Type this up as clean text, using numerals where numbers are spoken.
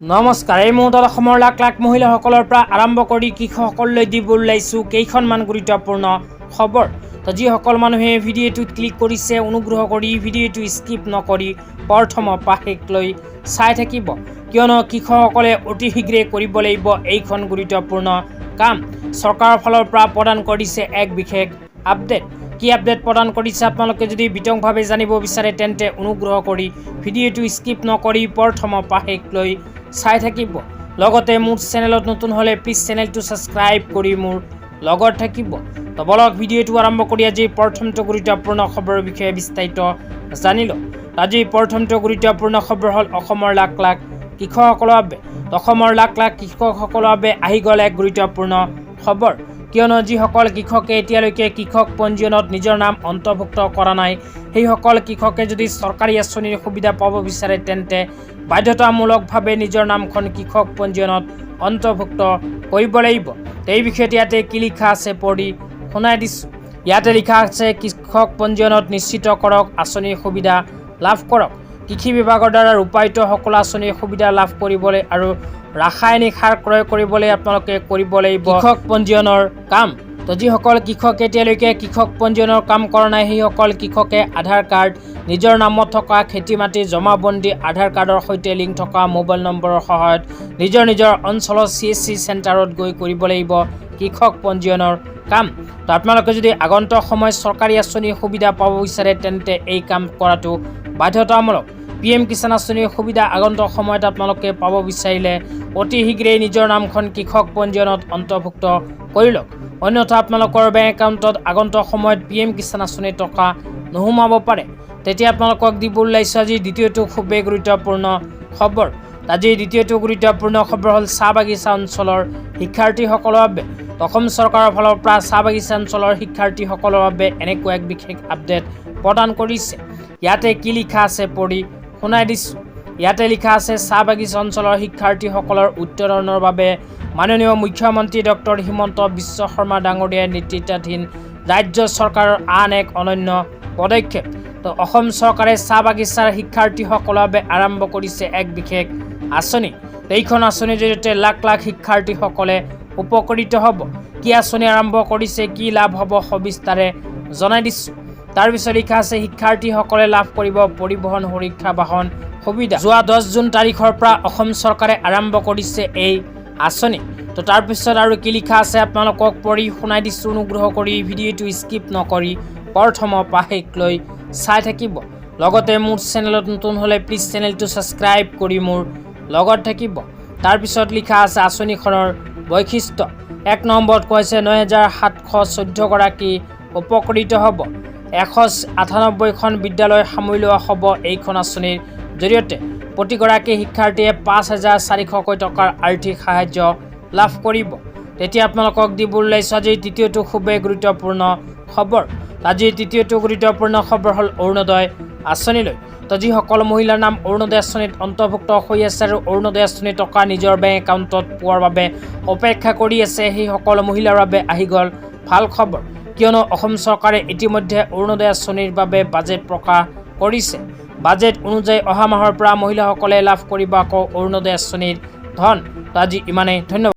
নমস্কাৰ। এই মুহূৰ্তত অসমৰ লাখ লাখ মহিলাসকলৰ পৰা আৰম্ভ কৰি কৃষকসকললৈ দিব ওলাইছোঁ কেইখনমান গুৰুত্বপূৰ্ণ খবৰ। তো যিসকল মানুহে ভিডিঅ'টোত ক্লিক কৰিছে অনুগ্ৰহ কৰি ভিডিঅ'টো স্কিপ নকৰি প্ৰথমৰ পৰা শেষলৈ চাই থাকিব, কিয়নো কৃষকসকলে অতি শীঘ্ৰে কৰিব লাগিব এইখন গুৰুত্বপূৰ্ণ কাম। চৰকাৰৰ ফালৰ পৰা প্ৰদান কৰিছে এক বিশেষ আপডেট। কি আপডেট প্ৰদান কৰিছে আপোনালোকে যদি বিতংভাৱে জানিব বিচাৰে তেন্তে অনুগ্ৰহ কৰি ভিডিঅ'টো স্কিপ নকৰি প্ৰথমৰ পৰা শেষলৈ চাই থাকিব। লগতে মোৰ চেনেলত নতুন হ'লে প্লিজ চেনেলটো ছাবস্ক্ৰাইব কৰি মোৰ লগত থাকিব। তো বলক ভিডিঅ'টো আৰম্ভ কৰি আজি প্ৰথমটো গুৰুত্বপূৰ্ণ খবৰৰ বিষয়ে বিস্তাৰিত জানিলোঁ। আজি প্ৰথমটো গুৰুত্বপূৰ্ণ খবৰ হ'ল অসমৰ লাখ লাখ কৃষকসকলৰ বাবে। অসমৰ লাখ লাখ কৃষকসকলৰ বাবে আহি গ'ল এক গুৰুত্বপূৰ্ণ খবৰ, কিয়নো যিসকল কৃষকে এতিয়ালৈকে কৃষক পঞ্জীয়নত নিজৰ নাম অন্তৰ্ভুক্ত কৰা নাই, সেইসকল কৃষকে যদি চৰকাৰী আঁচনিৰ সুবিধা পাব বিচাৰে তেন্তে বাধ্যতামূলকভাৱে নিজৰ নামখন কৃষক পঞ্জীয়নত অন্তৰ্ভুক্ত কৰিব লাগিব। এই বিষয়ত ইয়াতে কি লিখা আছে পঢ়ি শুনাই দিছোঁ। ইয়াতে লিখা আছে, কৃষক পঞ্জীয়নত নিশ্চিত কৰক আঁচনিৰ সুবিধা লাভ কৰক। কৃষি বিভাগৰ দ্বাৰা ৰূপায়িত সকলো আঁচনিৰ সুবিধা লাভ কৰিবলৈ আৰু ৰাসায়নিক সাৰ ক্ৰয় কৰিবলৈ আপোনালোকে কৰিব লাগিব কৃষক পঞ্জীয়নৰ কাম। তো যিসকল কৃষকে এতিয়ালৈকে কৃষক পঞ্জীয়নৰ কাম কৰা নাই, সেইসকল কৃষকে আধাৰ কাৰ্ড, নিজৰ নামত থকা খেতি মাটি জমাবন্দী আধাৰ কাৰ্ডৰ সৈতে লিংক থকা মোবাইল নম্বৰৰ সহায়ত নিজৰ নিজৰ অঞ্চলৰ CSC চেণ্টাৰত গৈ কৰিব লাগিব কৃষক পঞ্জীয়নৰ কাম। তো আপোনালোকে যদি আগন্তুক সময়ত চৰকাৰী আঁচনিৰ সুবিধা পাব বিচাৰে তেন্তে এই কাম কৰাটো বাধ্যতামূলক। PM কিষাণ আঁচনিৰ সুবিধা আগন্তুক সময়ত আপোনালোকে পাব বিচাৰিলে অতি শীঘ্ৰেই নিজৰ নামখন কৃষক পঞ্জীয়নত অন্তৰ্ভুক্ত কৰি লওক, অন্যথা আপোনালোকৰ বেংক একাউণ্টত আগন্তুক সময়ত PM কিষাণ আঁচনিৰ টকা নোসোমাব পাৰে। তেতিয়া আপোনালোকক দিব ওলাইছোঁ আজি দ্বিতীয়টো খুবেই গুৰুত্বপূৰ্ণ খবৰ। আজি দ্বিতীয়টো গুৰুত্বপূৰ্ণ খবৰ হ'ল চাহ বাগিচা অঞ্চলৰ শিক্ষাৰ্থীসকলৰ বাবে। অসম চৰকাৰৰ ফালৰ পৰা চাহ বাগিচা অঞ্চলৰ শিক্ষাৰ্থীসকলৰ বাবে এনেকুৱা এক বিশেষ আপডেট প্ৰদান কৰিছে। ইয়াতে কি লিখা আছে পঢ়ি শুনাই দিছোঁ। ইয়াতে লিখা আছে, চাহ বাগিচা অঞ্চলৰ শিক্ষাৰ্থীসকলৰ উত্তৰণৰ বাবে মাননীয় মুখ্যমন্ত্ৰী ডক্টৰ হিমন্ত বিশ্ব শৰ্মা ডাঙৰীয়াৰ নেতৃত্বাধীন ৰাজ্য চৰকাৰৰ আন এক অনন্য পদক্ষেপ। তো অসম চৰকাৰে চাহ বাগিচাৰ শিক্ষাৰ্থীসকলৰ বাবে আৰম্ভ কৰিছে এক বিশেষ আঁচনি। এইখন আঁচনিৰ জৰিয়তে লাখ লাখ শিক্ষাৰ্থীসকলে উপকৃত হ'ব। কি আঁচনি আৰম্ভ কৰিছে, কি লাভ হ'ব সবিস্তাৰে জনাই দিছোঁ। তাৰপিছত লিখা আছে, শিক্ষাৰ্থীসকলে লাভ কৰিব পৰিবহণ সুৰক্ষা বাহন সুবিধা। যোৱা 10 জুন তাৰিখৰ পৰা অসম চৰকাৰে আৰম্ভ কৰিছে এই আঁচনি। তো তাৰপিছত আৰু কি লিখা আছে আপোনালোকক পঢ়ি শুনাই দিছোঁ। অনুগ্ৰহ কৰি ভিডিঅ'টো স্কিপ নকৰি প্ৰথমৰ পৰা শেষলৈ চাই থাকিব। লগতে মোৰ চেনেলত নতুন হ'লে প্লিজ চেনেলটো ছাবস্ক্ৰাইব কৰি মোৰ লগত থাকিব। তাৰপিছত লিখা আছে আঁচনিখনৰ বৈশিষ্ট্য। 1 নম্বৰত কৈছে 9714 গৰাকী উপকৃত হ'ব। 198খন বিদ্যালয় সামৰি লোৱা হ'ব এইখন আঁচনিৰ জৰিয়তে। প্ৰতিগৰাকী শিক্ষাৰ্থীয়ে 5400কৈ টকাৰ আৰ্থিক সাহায্য লাভ কৰিব। তেতিয়া আপোনালোকক দিব ওলাইছোঁ আজি তৃতীয়টো খুবেই গুৰুত্বপূৰ্ণ খবৰ। আজিৰ তৃতীয়টো গুৰুত্বপূৰ্ণ খবৰ হ'ল অৰুণোদয় আঁচনিলৈ। তো যিসকল মহিলাৰ নাম অৰুণোদয় আঁচনিত অন্তৰ্ভুক্ত হৈ আছে আৰু অৰুণোদয় আঁচনিৰ টকা নিজৰ বেংক একাউণ্টত পোৱাৰ বাবে অপেক্ষা কৰি আছে, সেইসকল মহিলাৰ বাবে আহি গ'ল ভাল খবৰ, কিয়নো অসম চৰকাৰে ইতিমধ্যে অৰুণোদয় আঁচনিৰ বাবে বাজেট প্ৰকাশ কৰিছে। বাজেট অনুযায়ী অহা মাহৰ পৰা মহিলাসকলে লাভ কৰিব আকৌ অৰুণোদয় আঁচনিৰ ধন। তো আজি ইমানেই, ধন্যবাদ।